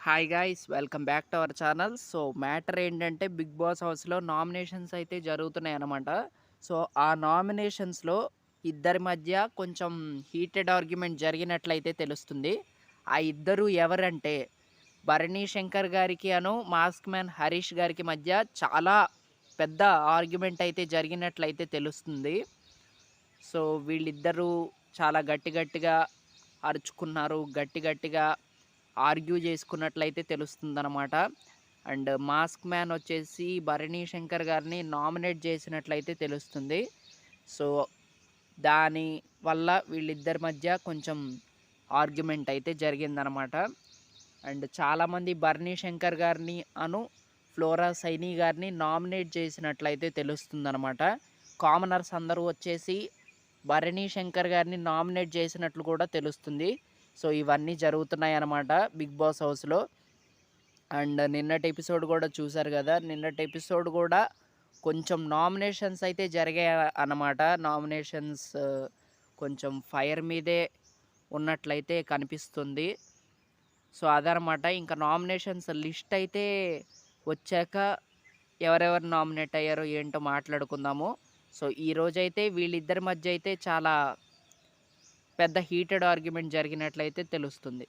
Hi guys, welcome back to our channel. So matter ఏంటంటే big boss హౌస్లో nominations అయితే జరుగుతున్నాయి అన్నమాట. సో ఆ నామినేషన్స్లో ఇద్దరి మధ్య కొంచెం హీటెడ్ ఆర్గ్యుమెంట్ జరిగినట్లయితే తెలుస్తుంది. ఆ ఇద్దరు ఎవరంటే భరణి శంకర్ గారికి మాస్క్ మ్యాన్ హరీష్ గారికి మధ్య చాలా పెద్ద ఆర్గ్యుమెంట్ అయితే జరిగినట్లయితే తెలుస్తుంది. సో వీళ్ళిద్దరూ చాలా గట్టి గట్టిగా అరుచుకున్నారు, గట్టి గట్టిగా ఆర్గ్యూ చేసుకున్నట్లయితే తెలుస్తుందనమాట. అండ్ మాస్క్ మ్యాన్ వచ్చేసి భరణి శంకర్ గారిని నామినేట్ చేసినట్లయితే తెలుస్తుంది. సో దాని వల్ల వీళ్ళిద్దరి మధ్య కొంచెం ఆర్గ్యుమెంట్ అయితే జరిగిందనమాట. అండ్ చాలామంది భరణి శంకర్ గారిని ఫ్లోరా సైని గారిని నామినేట్ చేసినట్లయితే తెలుస్తుందనమాట. కామనర్స్ అందరూ వచ్చేసి భరణి శంకర్ గారిని నామినేట్ చేసినట్లు కూడా తెలుస్తుంది. సో ఇవన్నీ జరుగుతున్నాయి అన్నమాట బిగ్ బాస్ హౌస్లో. అండ్ నిన్నటి ఎపిసోడ్ కూడా చూసారు కదా. నిన్నటి ఎపిసోడ్ కూడా కొంచెం నామినేషన్స్ అయితే జరిగాయి అన్నమాట. నామినేషన్స్ కొంచెం ఫైర్ మీదే ఉన్నట్లయితే కనిపిస్తుంది. సో అదనమాట. ఇంకా నామినేషన్స్ లిస్ట్ అయితే వచ్చాక ఎవరెవరు నామినేట్ అయ్యారో ఏంటో మాట్లాడుకుందాము. సో ఈరోజైతే వీళ్ళిద్దరి మధ్య అయితే చాలా పెద్ద హీటెడ్ ఆర్గ్యుమెంట్ జరిగినట్లయితే తెలుస్తుంది.